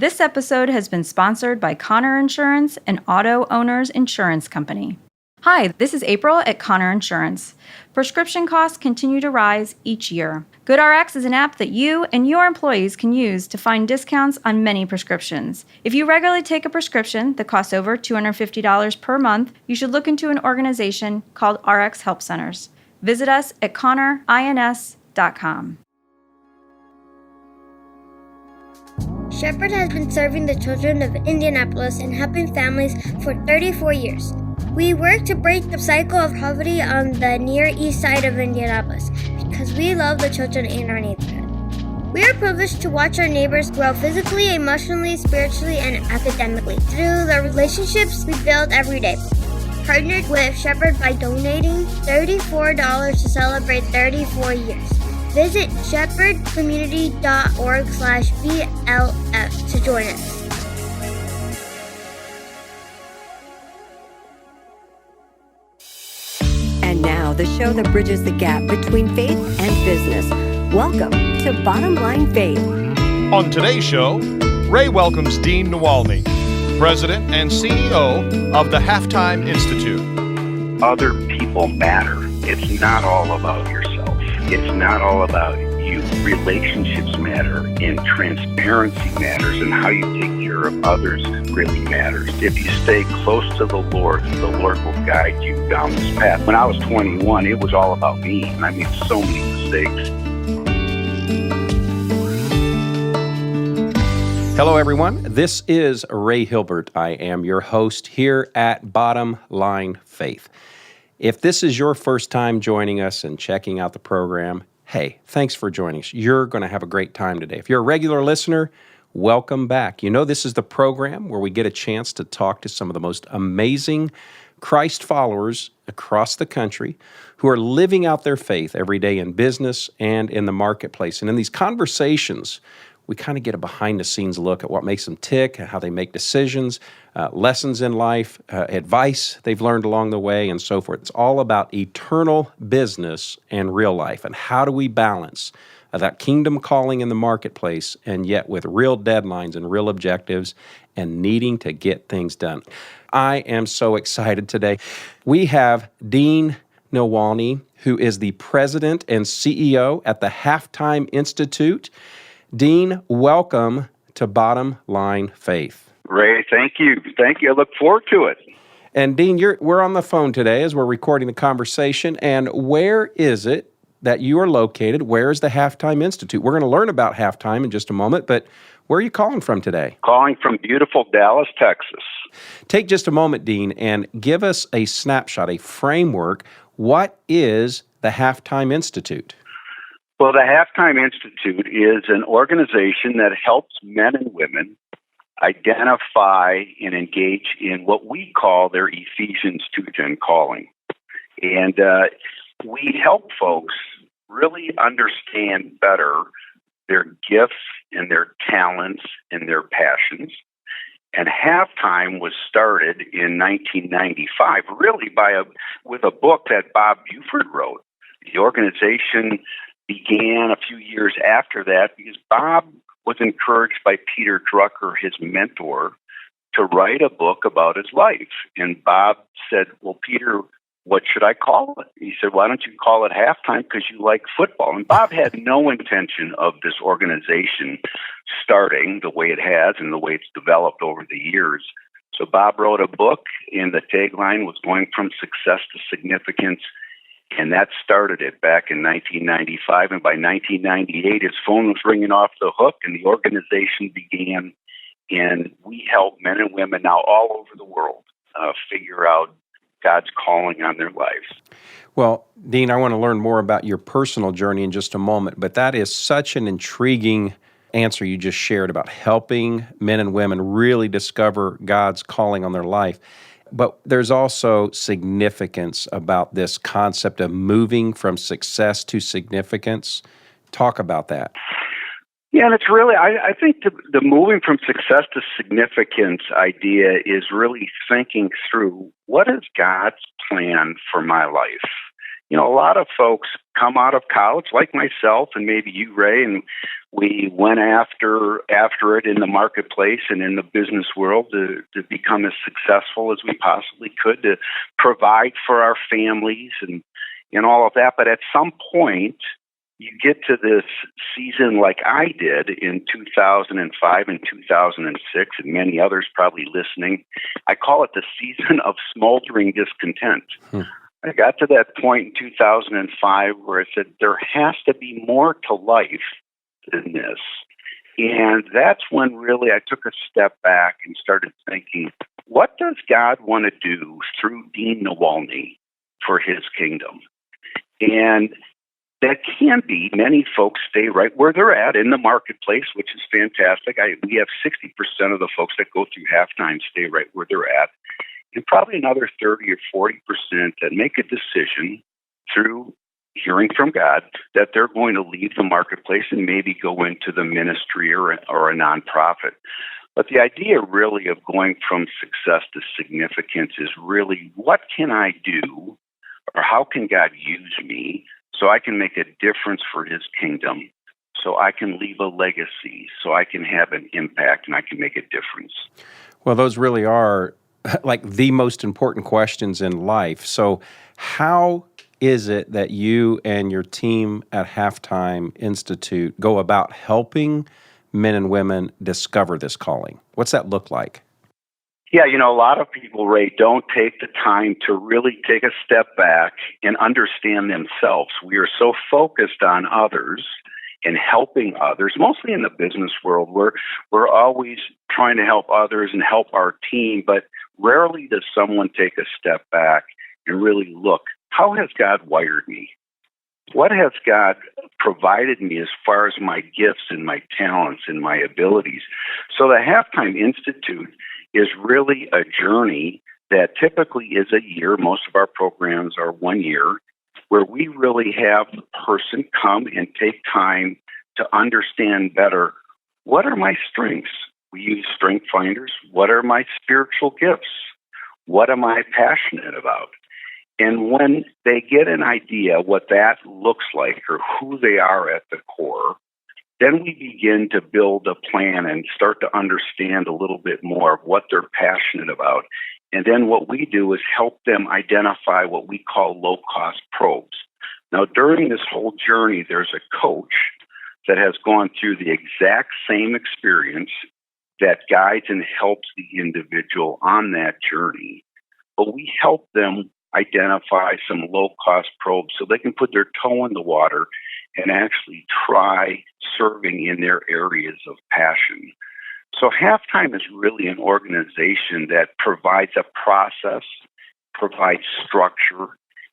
This episode has been sponsored by Connor Insurance, an auto owner's insurance company. Hi, this is April at Connor Insurance. Prescription costs continue to rise each year. GoodRx is an app that you and your employees can use to find discounts on many prescriptions. If you regularly take a prescription that costs over $250 per month, you should look into an organization called RX Help Centers. Visit us at connorins.com. Sherpa has been serving the children of Indianapolis and helping families for 34 years. We work to break the cycle of poverty on the Near East Side of Indianapolis because we love the children in our neighborhood. We are privileged to watch our neighbors grow physically, emotionally, spiritually, and academically through the relationships we build every day. Partnered with Shepherd by donating $34 to celebrate 34 years. Visit shepherdcommunity.org/BLF to join us. And now, the show that bridges the gap between faith and business. Welcome to Bottom Line Faith. On today's show, Ray welcomes Dean Niewolny, President and CEO of the Halftime Institute. Other people matter. It's not all about yourself. It's not all about you. Relationships matter, and transparency matters, and how you take care of others really matters. If you stay close to the Lord will guide you down this path. When I was 21, it was all about me, and I made so many mistakes. Hello, everyone. This is Ray Hilbert. I am your host here at Bottom Line Faith. If this is your first time joining us and checking out the program, hey, thanks for joining us. You're going to have a great time today. If you're a regular listener, welcome back. You know, this is the program where we get a chance to talk to some of the most amazing Christ followers across the country who are living out their faith every day in business and in the marketplace. And in these conversations, we kind of get a behind-the-scenes look at what makes them tick, how they make decisions, lessons in life, advice they've learned along the way, and so forth. It's all about eternal business and real life, and how do we balance that kingdom calling in the marketplace, and yet with real deadlines and real objectives and needing to get things done. I am so excited today. We have Dean Niewolny, who is the President and CEO at the Halftime Institute. Dean, welcome to Bottom Line Faith. Ray, thank you. Thank you. I look forward to it. And Dean, we're on the phone today as we're recording the conversation. And where is it that you are located? Where is the Halftime Institute? We're going to learn about Halftime in just a moment, but where are you calling from today? Calling from beautiful Dallas, Texas. Take just a moment, Dean, and give us a snapshot, a framework. What is the Halftime Institute? Well, the Halftime Institute is an organization that helps men and women identify and engage in what we call their Ephesians 2:10 calling. And we help folks really understand better their gifts and their talents and their passions. And Halftime was started in 1995, really with a book that Bob Buford wrote. The organization began a few years after that because Bob was encouraged by Peter Drucker, his mentor, to write a book about his life. And Bob said, well, Peter, what should I call it? He said, why don't you call it Halftime because you like football? And Bob had no intention of this organization starting the way it has and the way it's developed over the years. So Bob wrote a book, and the tagline was going from success to significance. And that started it back in 1995. And by 1998, his phone was ringing off the hook, and the organization began. And we help men and women now all over the world figure out God's calling on their lives. Well, Dean, I want to learn more about your personal journey in just a moment, but that is such an intriguing answer you just shared about helping men and women really discover God's calling on their life. But there's also significance about this concept of moving from success to significance. Talk about that. Yeah, and it's really, I think the moving from success to significance idea is really thinking through what is God's plan for my life? a lot of folks come out of college, like myself and maybe you, Ray, and we went after it in the marketplace and in the business world to become as successful as we possibly could, to provide for our families and all of that. But at some point, you get to this season like I did in 2005 and 2006, and many others probably listening. I call it the season of smoldering discontent. I got to that point in 2005 where I said, there has to be more to life than this. And that's when really I took a step back and started thinking, what does God want to do through Dean Niewolny for his kingdom? And that can be many folks stay right where they're at in the marketplace, which is fantastic. We have 60% of the folks that go through halftime stay right where they're at, and probably another 30 or 40% that make a decision through hearing from God that they're going to leave the marketplace and maybe go into the ministry or a nonprofit. But the idea really of going from success to significance is really, what can I do, or how can God use me so I can make a difference for his kingdom, so I can leave a legacy, so I can have an impact and I can make a difference? Well, those really are like the most important questions in life. So how is it that you and your team at Halftime Institute go about helping men and women discover this calling? What's that look like? Yeah, a lot of people, Ray, don't take the time to really take a step back and understand themselves. We are so focused on others and helping others, mostly in the business world. We're always trying to help others and help our team, but rarely does someone take a step back and really look, how has God wired me? What has God provided me as far as my gifts and my talents and my abilities? So the Halftime Institute is really a journey that typically is a year. Most of our programs are 1 year, where we really have the person come and take time to understand better, what are my strengths? We use strength finders. What are my spiritual gifts? What am I passionate about? And when they get an idea what that looks like or who they are at the core, then we begin to build a plan and start to understand a little bit more of what they're passionate about. And then what we do is help them identify what we call low-cost probes. Now, during this whole journey, there's a coach that has gone through the exact same experience that guides and helps the individual on that journey. But we help them identify some low-cost probes so they can put their toe in the water and actually try serving in their areas of passion. So Halftime is really an organization that provides a process, provides structure,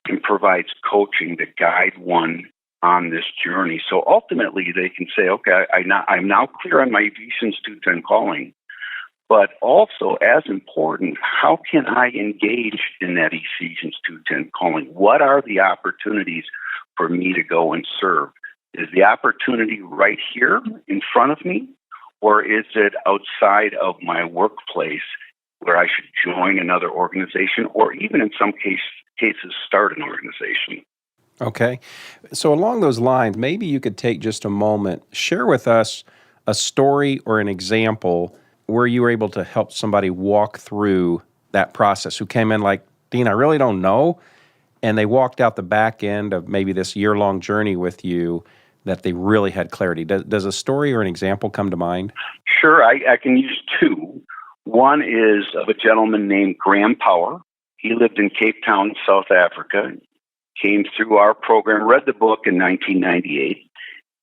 and provides coaching to guide one on this journey. So ultimately they can say, okay, I'm now clear on my Ephesians 2:10 calling, but also as important, how can I engage in that Ephesians 2:10 calling? What are the opportunities for me to go and serve? Is the opportunity right here in front of me, or is it outside of my workplace where I should join another organization, or even in some cases start an organization? Okay. So along those lines, maybe you could take just a moment, share with us a story or an example where you were able to help somebody walk through that process, who came in like, Dean, I really don't know, and they walked out the back end of maybe this year-long journey with you that they really had clarity. Does a story or an example come to mind? Sure, I can use two. One is of a gentleman named Graham Power. He lived in Cape Town, South Africa, came through our program, read the book in 1998,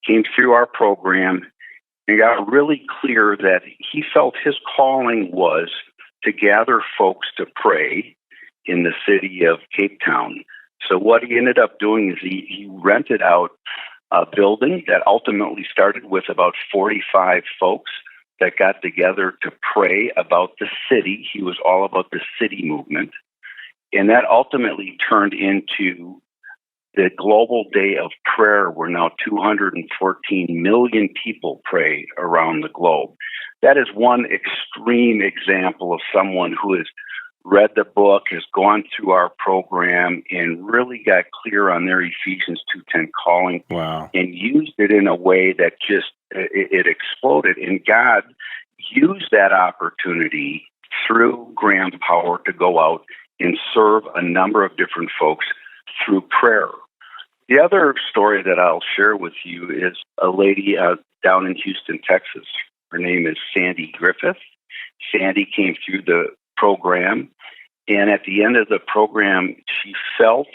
came through our program, and got really clear that he felt his calling was to gather folks to pray in the city of Cape Town. So what he ended up doing is he rented out a building that ultimately started with about 45 folks that got together to pray about the city. He was all about the city movement. And that ultimately turned into the Global Day of Prayer, where now 214 million people pray around the globe. That is one extreme example of someone who is read the book, has gone through our program, and really got clear on their Ephesians 2:10 calling. Wow. And used it in a way that just, it exploded. And God used that opportunity through Graham's power to go out and serve a number of different folks through prayer. The other story that I'll share with you is a lady down in Houston, Texas. Her name is Sandy Griffith. Sandy came through the program, and at the end of the program, she felt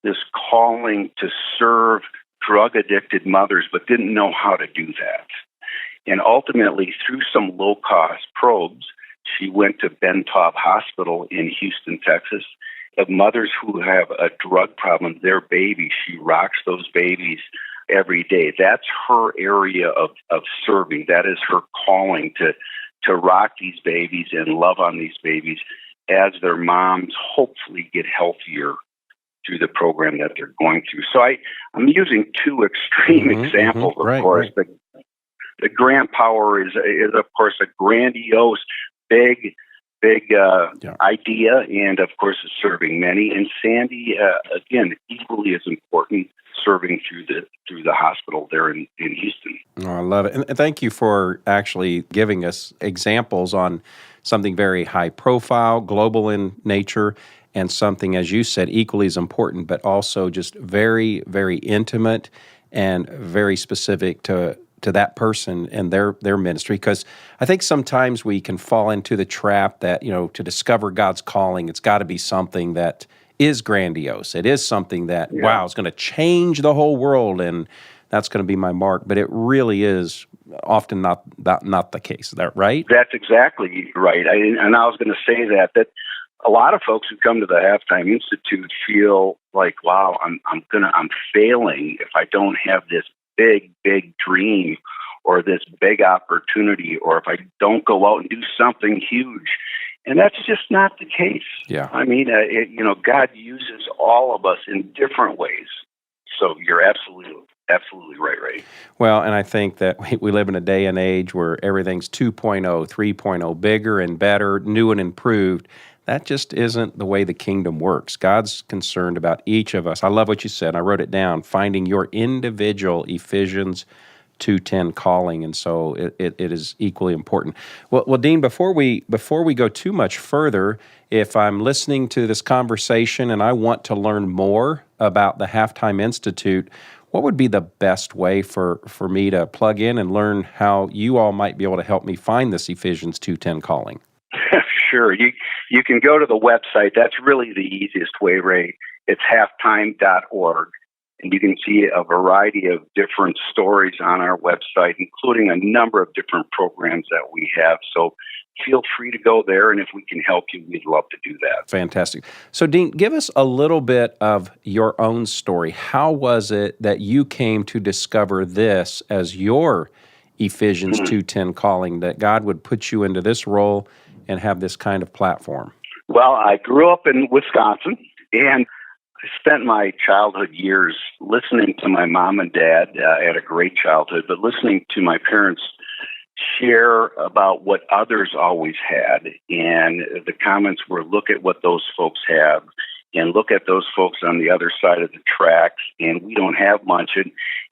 this calling to serve drug-addicted mothers, but didn't know how to do that. And ultimately, through some low-cost probes, she went to Ben Taub Hospital in Houston, Texas. The mothers who have a drug problem, their babies, she rocks those babies every day. That's her area of serving. That is her calling, to rock these babies and love on these babies as their moms hopefully get healthier through the program that they're going through. So I'm using two extreme examples, of course. Right. The Graham Power is of course a grandiose, big idea, and of course is serving many. And Sandy, again, equally as important, serving through the hospital there in Houston. Oh, I love it. And thank you for actually giving us examples on something very high profile, global in nature, and something, as you said, equally as important, but also just very, very intimate and very specific to that person and their ministry. Because I think sometimes we can fall into the trap that, to discover God's calling, it's got to be something that is grandiose. It is something that, wow, it's going to change the whole world, and that's going to be my mark. But it really is often not the case. Is that right? That's exactly right. And I was going to say that a lot of folks who come to the Halftime Institute feel like, wow, I'm failing if I don't have this big dream or this big opportunity, or if I don't go out and do something huge. And that's just not the case. Yeah. I mean, God uses all of us in different ways. So you're absolutely right, Ray. Well, and I think that we live in a day and age where everything's 2.0, 3.0, bigger and better, new and improved. That just isn't the way the kingdom works. God's concerned about each of us. I love what you said. I wrote it down, finding your individual Ephesians 2:10 calling, and so it is equally important. Well, Dean, before we go too much further, if I'm listening to this conversation and I want to learn more about the Halftime Institute, what would be the best way for me to plug in and learn how you all might be able to help me find this Ephesians 2:10 calling? Sure. You can go to the website. That's really the easiest way, Ray. It's halftime.org. And you can see a variety of different stories on our website, including a number of different programs that we have. So feel free to go there, and if we can help you, we'd love to do that. Fantastic. So, Dean, give us a little bit of your own story. How was it that you came to discover this as your Ephesians 2:10 calling, that God would put you into this role and have this kind of platform? Well, I grew up in Wisconsin, and I spent my childhood years listening to my mom and dad. I had a great childhood, but listening to my parents share about what others always had. And the comments were, look at what those folks have, and look at those folks on the other side of the tracks, and we don't have much.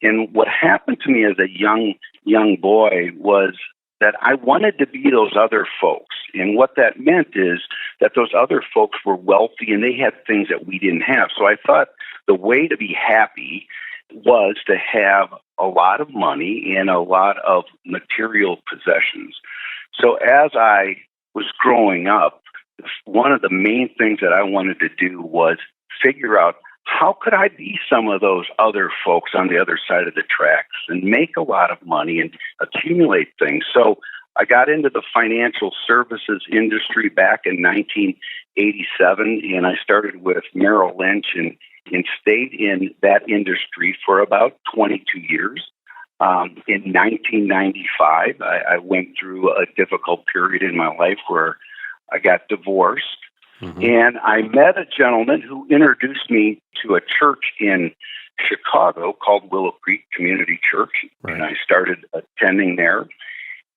And what happened to me as a young boy was that I wanted to be those other folks. And what that meant is that those other folks were wealthy and they had things that we didn't have. So I thought the way to be happy was to have a lot of money and a lot of material possessions. So as I was growing up, one of the main things that I wanted to do was figure out, how could I be some of those other folks on the other side of the tracks and make a lot of money and accumulate things? So I got into the financial services industry back in 1987, and I started with Merrill Lynch and stayed in that industry for about 22 years. In 1995, I went through a difficult period in my life where I got divorced. And I met a gentleman who introduced me to a church in Chicago called Willow Creek Community Church. Right. And I started attending there.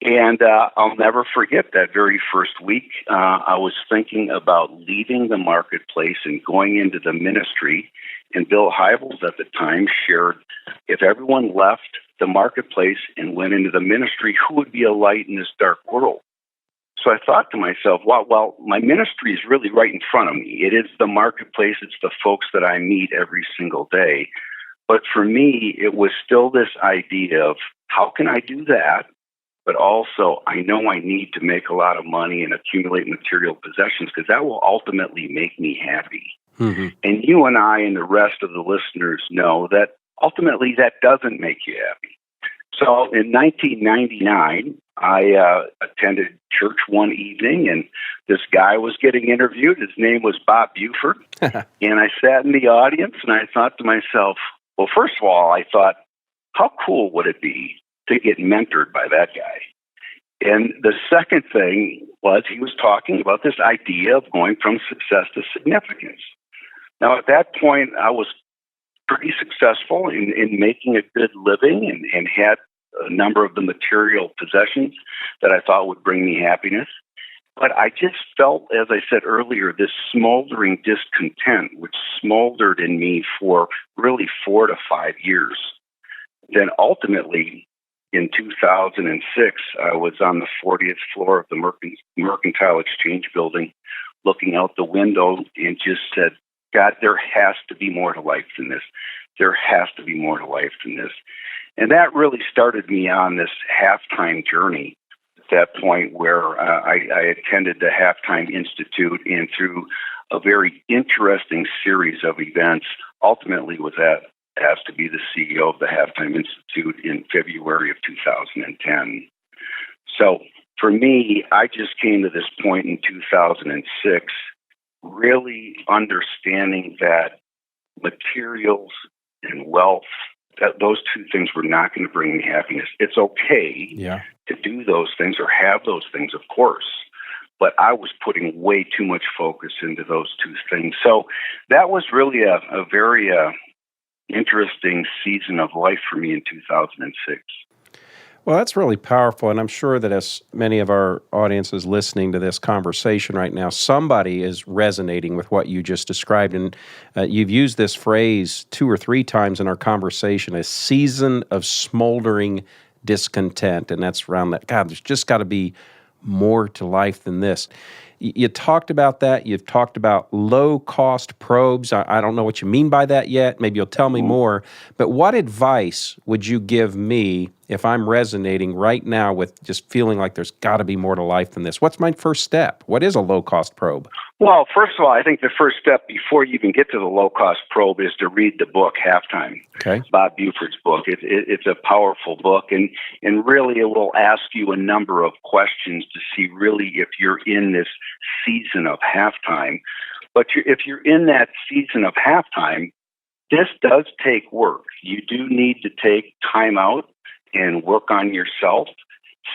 And I'll never forget that very first week. I was thinking about leaving the marketplace and going into the ministry. And Bill Hybels at the time shared, if everyone left the marketplace and went into the ministry, who would be a light in this dark world? So I thought to myself, well, my ministry is really right in front of me. It is the marketplace. It's the folks that I meet every single day. But for me, it was still this idea of how can I do that? But also, I know I need to make a lot of money and accumulate material possessions because that will ultimately make me happy. Mm-hmm. And you and I and the rest of the listeners know that ultimately that doesn't make you happy. So in 1999, I attended church one evening, and this guy was getting interviewed. His name was Bob Buford. And I sat in the audience, and I thought to myself, well, first of all, I thought, how cool would it be to get mentored by that guy? And the second thing was he was talking about this idea of going from success to significance. Now, at that point, I was pretty successful in making a good living and had a number of the material possessions that I thought would bring me happiness. But I just felt, as I said earlier, this smoldering discontent, which smoldered in me for really 4 to 5 years. Then ultimately, in 2006, I was on the 40th floor of the Mercantile Exchange building, looking out the window and just said, God, there has to be more to life than this. There has to be more to life than this. And that really started me on this halftime journey at that point where I attended the Halftime Institute, and through a very interesting series of events, ultimately was asked to be the CEO of the Halftime Institute in February of 2010. So for me, I just came to this point in 2006, really understanding that materials and wealth, that those two things were not going to bring me happiness. It's okay to do those things or have those things, of course, but I was putting way too much focus into those two things. So that was really a very interesting season of life for me in 2006. Well, that's really powerful, and I'm sure that as many of our audiences listening to this conversation right now, somebody is resonating with what you just described, and you've used this phrase 2 or 3 times in our conversation, a season of smoldering discontent, and that's around that, God, there's just got to be more to life than this. You talked about that. You've talked about low-cost probes. I don't know what you mean by that yet. Maybe you'll tell me more. But what advice would you give me if I'm resonating right now with just feeling like there's got to be more to life than this? What's my first step? What is a low-cost probe? Well, first of all, I think the first step before you even get to the low-cost probe is to read the book Halftime, Bob Buford's book. It's a powerful book, and really it will ask you a number of questions to see really if you're in this season of halftime. But if you're in that season of halftime, this does take work. You do need to take time out and work on yourself,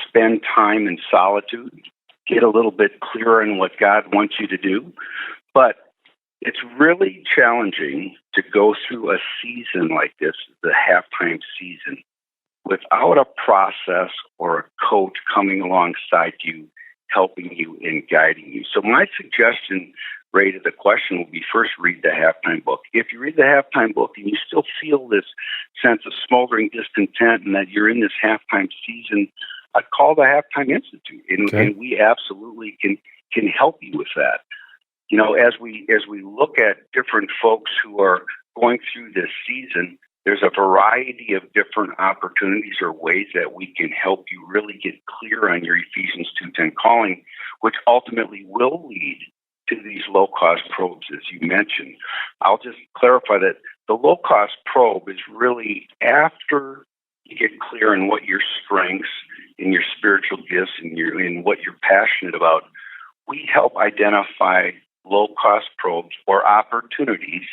spend time in solitude, get a little bit clearer on what God wants you to do. But it's really challenging to go through a season like this, the halftime season, without a process or a coach coming alongside you, helping you and guiding you. So my suggestion, Ray, to the question will be first read the Halftime book. If you read the Halftime book and you still feel this sense of smoldering discontent and that you're in this halftime season, I'd call the Halftime Institute, and we absolutely can help you with that. You know, as we look at different folks who are going through this season, there's a variety of different opportunities or ways that we can help you really get clear on your Ephesians 2:10 calling, which ultimately will lead to these low-cost probes, as you mentioned. I'll just clarify that the low-cost probe is really after you get clear on what your strengths and your spiritual gifts and what you're passionate about. We help identify low-cost probes or opportunities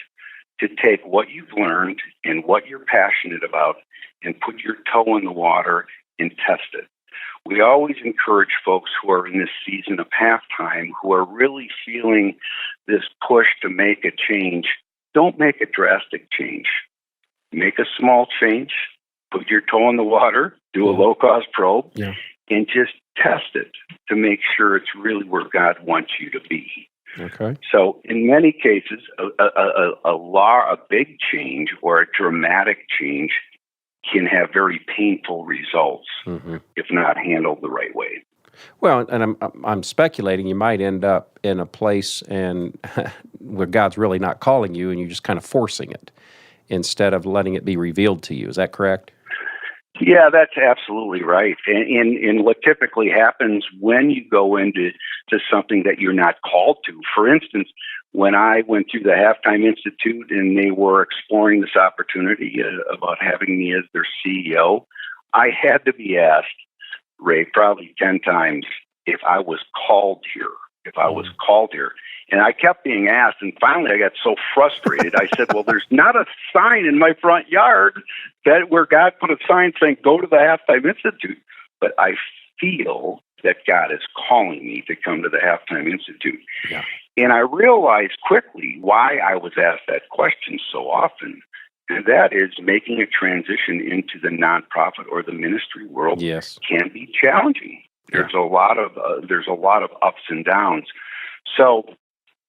to take what you've learned and what you're passionate about and put your toe in the water and test it. We always encourage folks who are in this season of halftime, who are really feeling this push to make a change, don't make a drastic change. Make a small change, put your toe in the water, do a low-cost probe, and just test it to make sure it's really where God wants you to be. Okay. So in many cases, a big change or a dramatic change can have very painful results if not handled the right way. Well, and I'm speculating you might end up in a place and where God's really not calling you, and you're just kind of forcing it instead of letting it be revealed to you. Is that correct? Yeah, that's absolutely right. And what typically happens when you go into something that you're not called to, for instance, when I went through the Halftime Institute and they were exploring this opportunity about having me as their CEO, I had to be asked, Ray, probably 10 times if I was called here, And I kept being asked, and finally I got so frustrated. I said, well, there's not a sign in my front yard where God put a sign saying, go to the Halftime Institute. But I feel that God is calling me to come to the Halftime Institute. Yeah. And I realized quickly why I was asked that question so often. And that is making a transition into the nonprofit or the ministry world can be challenging. There's a lot of ups and downs. So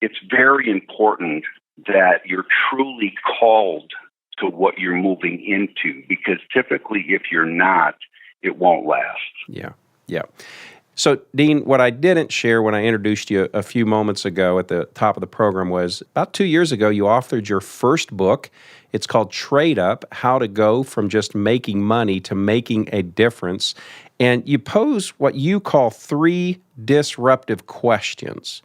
it's very important that you're truly called to what you're moving into, because typically if you're not, it won't last. Yeah. So, Dean, what I didn't share when I introduced you a few moments ago at the top of the program was about 2 years ago, you authored your first book. It's called Trade Up, How to Go from Just Making Money to Making a Difference. And you pose what you call 3 disruptive questions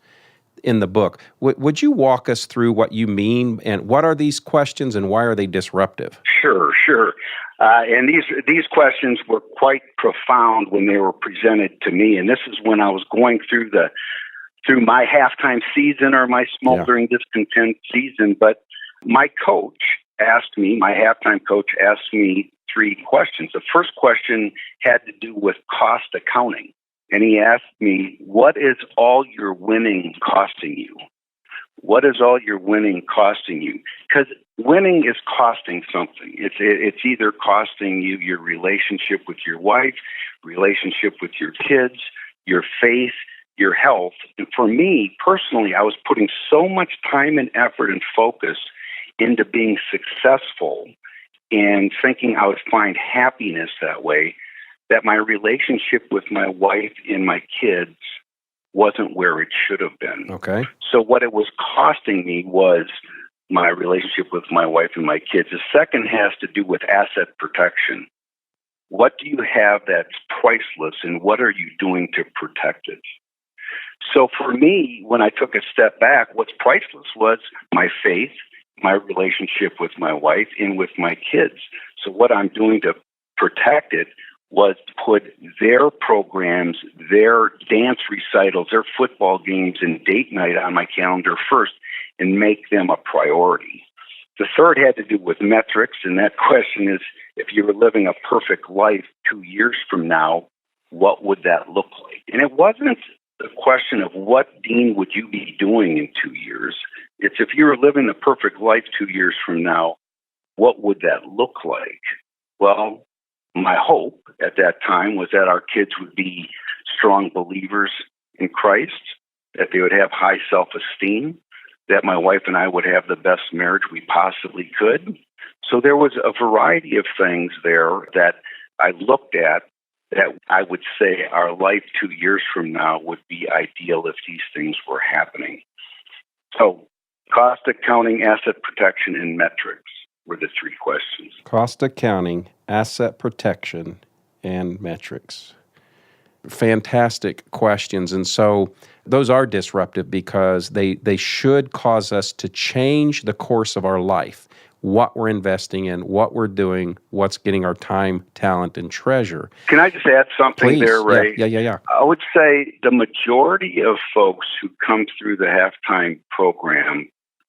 in the book. Would you walk us through what you mean, and what are these questions, and why are they disruptive? Sure. And these questions were quite profound when they were presented to me. And this is when I was going through my halftime season or my smoldering discontent season. But my halftime coach asked me 3 questions. The first question had to do with cost accounting. And he asked me, what is all your winning costing you? What is all your winning costing you? Because winning is costing something. It's either costing you your relationship with your wife, relationship with your kids, your faith, your health. And for me, personally, I was putting so much time and effort and focus into being successful and thinking I would find happiness that way, that my relationship with my wife and my kids wasn't where it should have been. Okay. So what it was costing me was my relationship with my wife and my kids. The second has to do with asset protection. What do you have that's priceless, and what are you doing to protect it? So for me, when I took a step back, what's priceless was my faith, my relationship with my wife, and with my kids. So what I'm doing to protect it was put their programs, their dance recitals, their football games, and date night on my calendar first and make them a priority. The third had to do with metrics, and that question is, if you were living a perfect life 2 years from now, what would that look like? And it wasn't the question of what, Dean, would you be doing in 2 years? It's if you were living the perfect life 2 years from now, what would that look like? Well, my hope at that time was that our kids would be strong believers in Christ, that they would have high self-esteem, that my wife and I would have the best marriage we possibly could. So there was a variety of things there that I looked at that I would say our life 2 years from now would be ideal if these things were happening. So cost accounting, asset protection, and metrics were the 3 questions. Cost accounting, asset protection, and metrics. Fantastic questions. And so those are disruptive because they should cause us to change the course of our life, what we're investing in, what we're doing, what's getting our time, talent, and treasure. Can I just add something Please. there, Ray? Yeah. I would say the majority of folks who come through the halftime program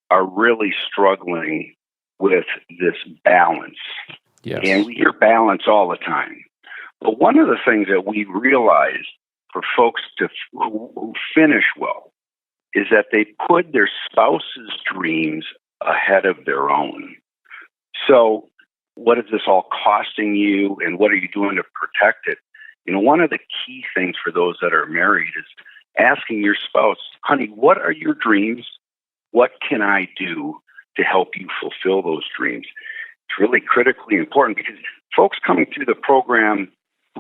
are really struggling with this balance. Yes. And we hear balance all the time. But one of the things that we realize for folks who finish well is that they put their spouse's dreams ahead of their own. So what is this all costing you, and what are you doing to protect it? One of the key things for those that are married is asking your spouse, honey, what are your dreams? What can I do to help you fulfill those dreams? It's really critically important because folks coming through the program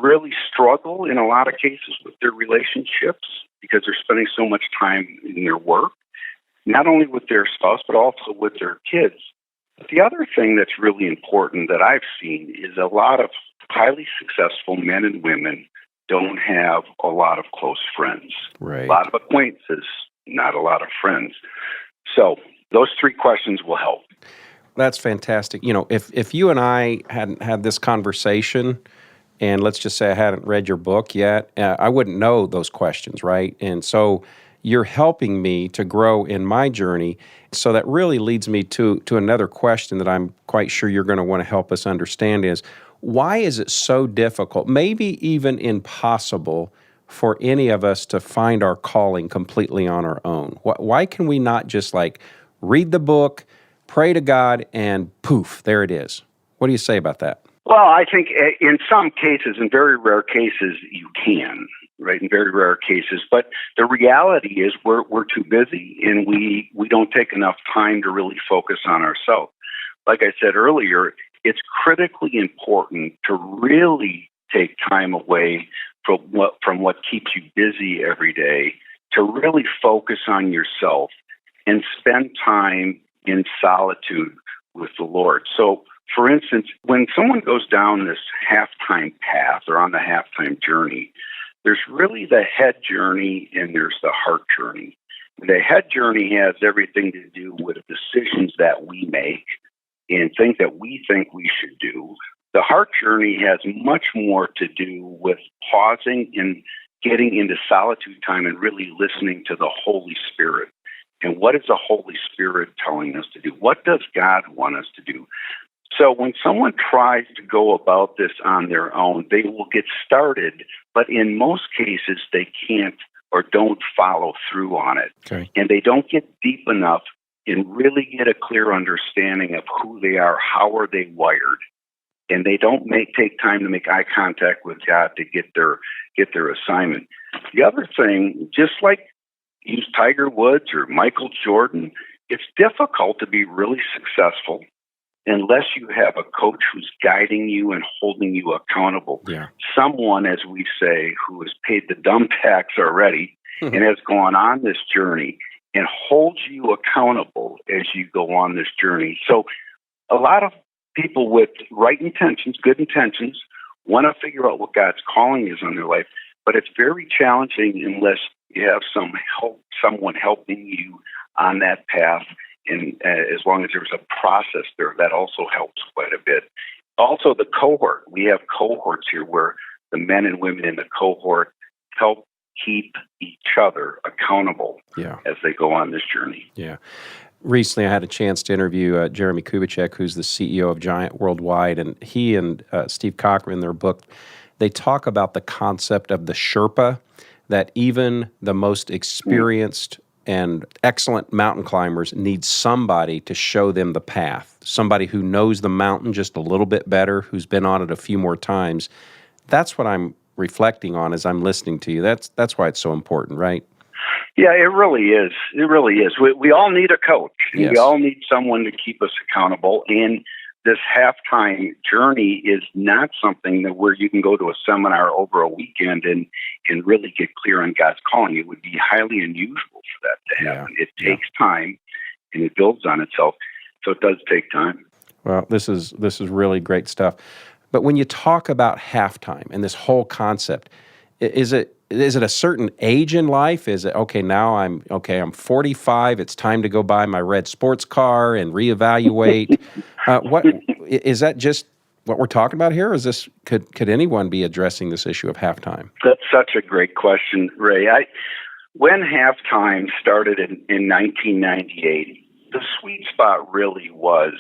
really struggle in a lot of cases with their relationships because they're spending so much time in their work, not only with their spouse, but also with their kids. But the other thing that's really important that I've seen is a lot of highly successful men and women don't have a lot of close friends. Right. A lot of acquaintances, not a lot of friends. So those three questions will help. That's fantastic. If you and I hadn't had this conversation, and let's just say I hadn't read your book yet, I wouldn't know those questions, right? And so you're helping me to grow in my journey. So that really leads me to another question that I'm quite sure you're going to want to help us understand is, why is it so difficult, maybe even impossible, for any of us to find our calling completely on our own? Why can we not just read the book, pray to God, and poof, there it is? What do you say about that? Well, I think in some cases, in very rare cases, you can, right? In very rare cases. But the reality is we're too busy and we don't take enough time to really focus on ourselves. Like I said earlier, it's critically important to really take time away from what keeps you busy every day, to really focus on yourself and spend time in solitude with the Lord. So, for instance, when someone goes down this halftime path or on the halftime journey, there's really the head journey and there's the heart journey. The head journey has everything to do with decisions that we make and things that we think we should do. The heart journey has much more to do with pausing and getting into solitude time and really listening to the Holy Spirit. And what is the Holy Spirit telling us to do? What does God want us to do? So when someone tries to go about this on their own, they will get started, but in most cases they can't or don't follow through on it. Okay. And they don't get deep enough and really get a clear understanding of who they are, how are they wired. And they don't take time to make eye contact with God to get their assignment. The other thing, just like use Tiger Woods or Michael Jordan, it's difficult to be really successful unless you have a coach who's guiding you and holding you accountable. Yeah. Someone, as we say, who has paid the dumb tax already and has gone on this journey and holds you accountable as you go on this journey. So a lot of people with right intentions, good intentions, want to figure out what God's calling is on their life, but it's very challenging unless you have someone helping you on that path. And as long as there's a process there, that also helps quite a bit. Also, the cohort. We have cohorts here where the men and women in the cohort help keep each other accountable as they go on this journey. Yeah. Recently, I had a chance to interview Jeremy Kubicek, who's the CEO of Giant Worldwide, and he and Steve Cochran, in their book, they talk about the concept of the Sherpa, that even the most experienced and excellent mountain climbers need somebody to show them the path, somebody who knows the mountain just a little bit better, who's been on it a few more times. That's what I'm reflecting on as I'm listening to you. That's why it's so important, right? Yeah, it really is. It really is. We all need a coach. Yes. We all need someone to keep us accountable. And this halftime journey is not something that where you can go to a seminar over a weekend and really get clear on God's calling. It would be highly unusual for that to happen. It takes time and it builds on itself. So it does take time. Well, this is really great stuff. But when you talk about halftime and this whole concept, is it a certain age in life? Is it, now I'm 45, it's time to go buy my red sports car and reevaluate? What is that just what we're talking about here? Or is this could anyone be addressing this issue of halftime? That's such a great question, Ray. When halftime started in 1998, the sweet spot really was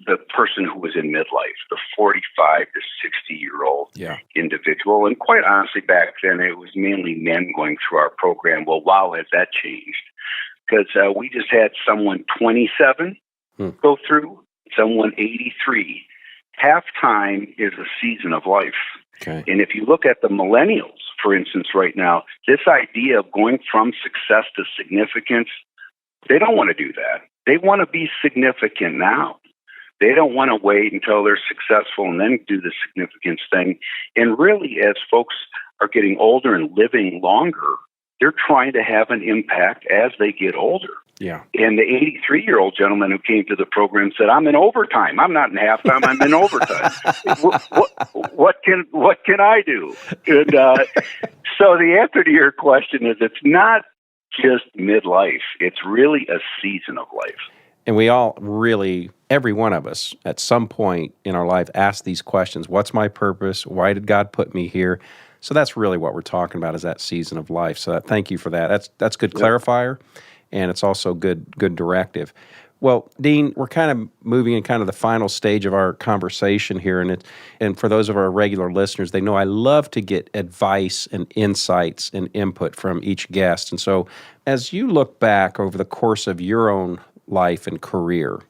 the person who was in midlife, the 45 to 60-year-old individual. And quite honestly, back then, it was mainly men going through our program. Well, wow, has that changed? Because we just had someone 27 go through, someone 83. Halftime is a season of life. Okay. And if you look at the millennials, for instance, right now, this idea of going from success to significance, they don't want to do that. They want to be significant now. They don't want to wait until they're successful and then do the significance thing. And really, as folks are getting older and living longer, they're trying to have an impact as they get older. Yeah. And the 83-year-old gentleman who came to the program said, "I'm in overtime. I'm not in halftime. I'm in overtime. What can I do?" And so the answer to your question is, it's not just midlife. It's really a season of life. And we all really, every one of us, at some point in our life, ask these questions. What's my purpose? Why did God put me here? So that's really what we're talking about, is that season of life. So thank you for that. That's good clarifier, and it's also good directive. Well, Dean, we're kind of moving in kind of the final stage of our conversation here, and for those of our regular listeners, they know I love to get advice and insights and input from each guest. And so as you look back over the course of your own life and career,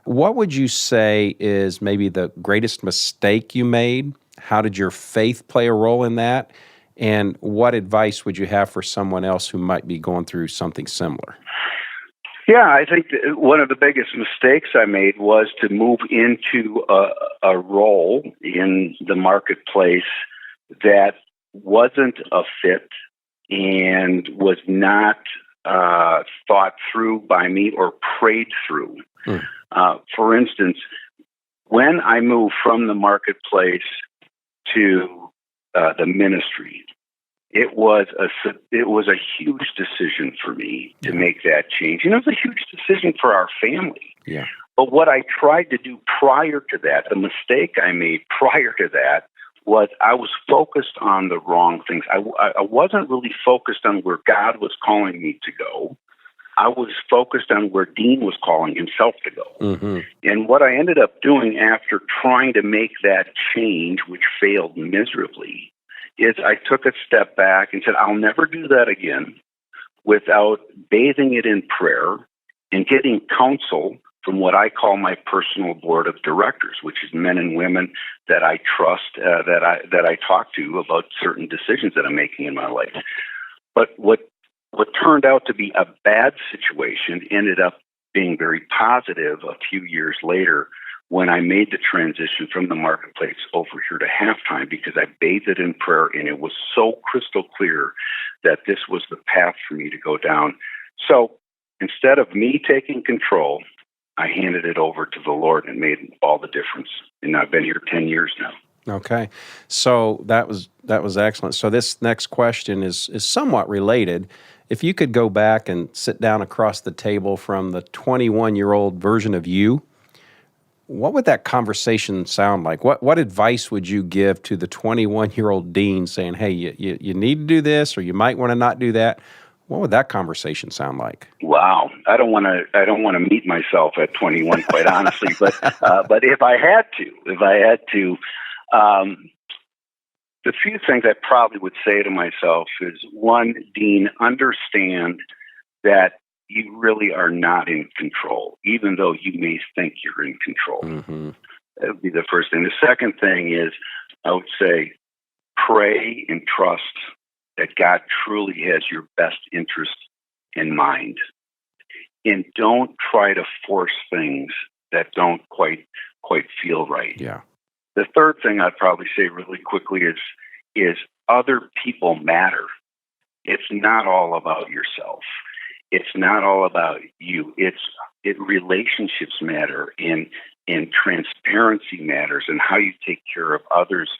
what would you say is maybe the greatest mistake you made? How did your faith play a role in that? And what advice would you have for someone else who might be going through something similar? Yeah, I think that one of the biggest mistakes I made was to move into a role in the marketplace that wasn't a fit and was not thought through by me or prayed through. For instance, when I moved from the marketplace to the ministry, it was a huge decision for me to make that change. And it was a huge decision for our family. Yeah. But what I tried to do prior to that, the mistake I made prior to that, was I was focused on the wrong things. I wasn't really focused on where God was calling me to go. I was focused on where Dean was calling himself to go. Mm-hmm. And what I ended up doing after trying to make that change, which failed miserably, is I took a step back and said, I'll never do that again without bathing it in prayer and getting counsel from what I call my personal board of directors, which is men and women that I trust, that I talk to about certain decisions that I'm making in my life. But what turned out to be a bad situation ended up being very positive a few years later when I made the transition from the marketplace over here to halftime, because I bathed it in prayer and it was so crystal clear that this was the path for me to go down. So instead of me taking control, I handed it over to the Lord, and it made all the difference. And I've been here 10 years now. Okay. So that was excellent. So this next question is somewhat related. If you could go back and sit down across the table from the 21-year-old version of you, what would that conversation sound like? What advice would you give to the 21-year-old Dean saying, hey, you need to do this, or you might want to not do that? What would that conversation sound like? Wow, I don't want to meet myself at 21, quite honestly. But if I had to, the few things I probably would say to myself is, one, Dean, understand that you really are not in control, even though you may think you're in control. Mm-hmm. That would be the first thing. The second thing is, I would say, pray and trust that God truly has your best interest in mind. And don't try to force things that don't quite feel right. Yeah. The third thing I'd probably say really quickly is other people matter. It's not all about yourself. It's not all about you. Relationships matter, and transparency matters, and how you take care of others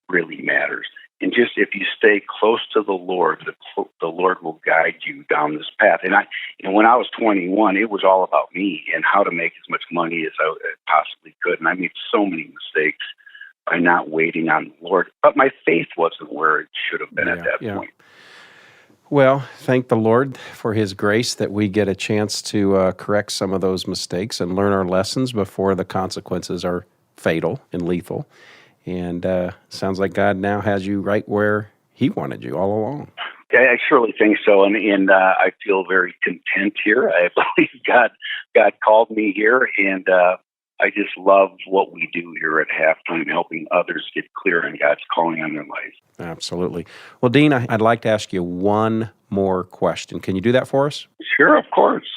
really matters. And just if you stay close to the Lord, the Lord will guide you down this path. And when I was 21, it was all about me and how to make as much money as I possibly could. And I made so many mistakes by not waiting on the Lord. But my faith wasn't where it should have been at that point. Well, thank the Lord for His grace that we get a chance to correct some of those mistakes and learn our lessons before the consequences are fatal and lethal. And sounds like God now has you right where He wanted you all along. I surely think so, and I feel very content here. I believe God called me here, and I just love what we do here at Halftime, helping others get clear on God's calling on their life. Absolutely. Well, Dean, I'd like to ask you one more question. Can you do that for us? Sure, of course.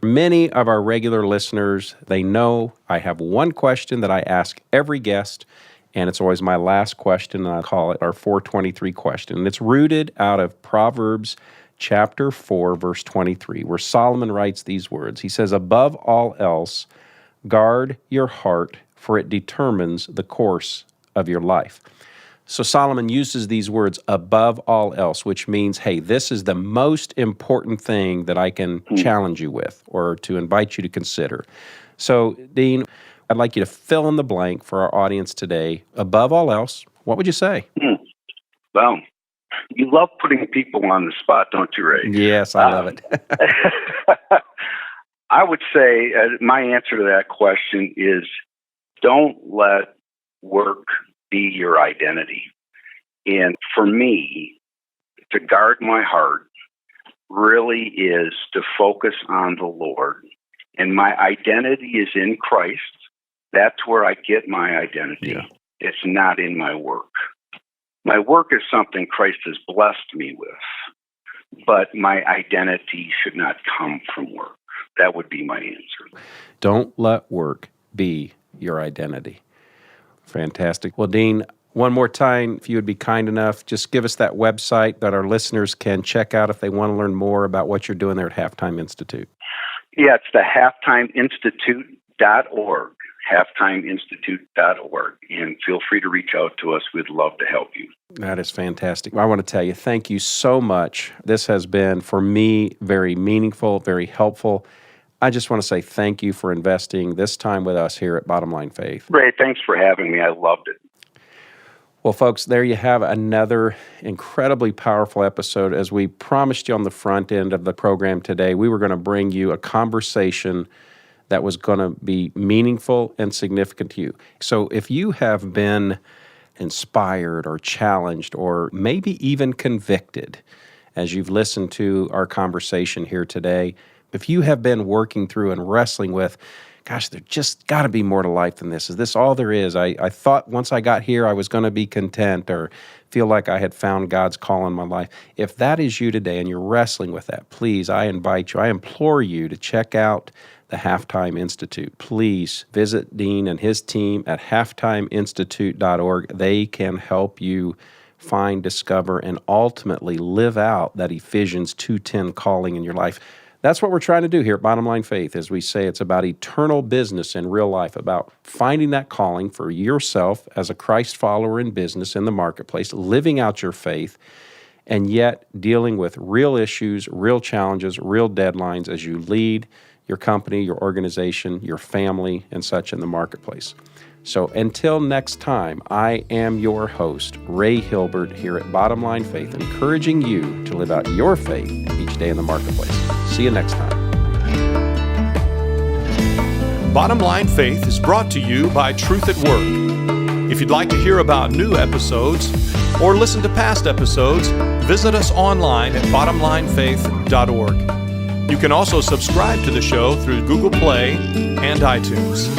Many of our regular listeners, they know I have one question that I ask every guest, and it's always my last question, and I call it our 423 question. And it's rooted out of Proverbs chapter 4, verse 23, where Solomon writes these words. He says, "Above all else, guard your heart, for it determines the course of your life." So Solomon uses these words, above all else, which means, hey, this is the most important thing that I can challenge you with or to invite you to consider. So, Dean, I'd like you to fill in the blank for our audience today. Above all else, what would you say? Well, you love putting people on the spot, don't you, Ray? Yes, I love it. I would say my answer to that question is don't let work be your identity. And for me, to guard my heart really is to focus on the Lord. And my identity is in Christ. That's where I get my identity. Yeah. It's not in my work. My work is something Christ has blessed me with, but my identity should not come from work. That would be my answer. Don't let work be your identity. Fantastic. Well, Dean, one more time, if you would be kind enough, just give us that website that our listeners can check out if they want to learn more about what you're doing there at Halftime Institute. Yeah, it's the halftimeinstitute.org, halftimeinstitute.org, and feel free to reach out to us. We'd love to help you. That is fantastic. I want to tell you, thank you so much. This has been, for me, very meaningful, very helpful. I just want to say thank you for investing this time with us here at Bottom Line Faith. Ray, thanks for having me. I loved it. Well, folks, there you have another incredibly powerful episode. As we promised you on the front end of the program today, we were going to bring you a conversation that was going to be meaningful and significant to you. So if you have been inspired or challenged or maybe even convicted as you've listened to our conversation here today, if you have been working through and wrestling with, gosh, there just got to be more to life than this. Is this all there is? I thought once I got here I was going to be content or feel like I had found God's call in my life. If that is you today and you're wrestling with that, please, I invite you, I implore you to check out the Halftime Institute. Please visit Dean and his team at halftimeinstitute.org. They can help you find, discover, and ultimately live out that Ephesians 2:10 calling in your life. That's what we're trying to do here at Bottom Line Faith. As we say, it's about eternal business in real life, about finding that calling for yourself as a Christ follower in business, in the marketplace, living out your faith, and yet dealing with real issues, real challenges, real deadlines as you lead your company, your organization, your family, and such in the marketplace. So until next time, I am your host, Ray Hilbert, here at Bottom Line Faith, encouraging you to live out your faith each day in the marketplace. See you next time. Bottom Line Faith is brought to you by Truth at Work. If you'd like to hear about new episodes or listen to past episodes, visit us online at bottomlinefaith.org. You can also subscribe to the show through Google Play and iTunes.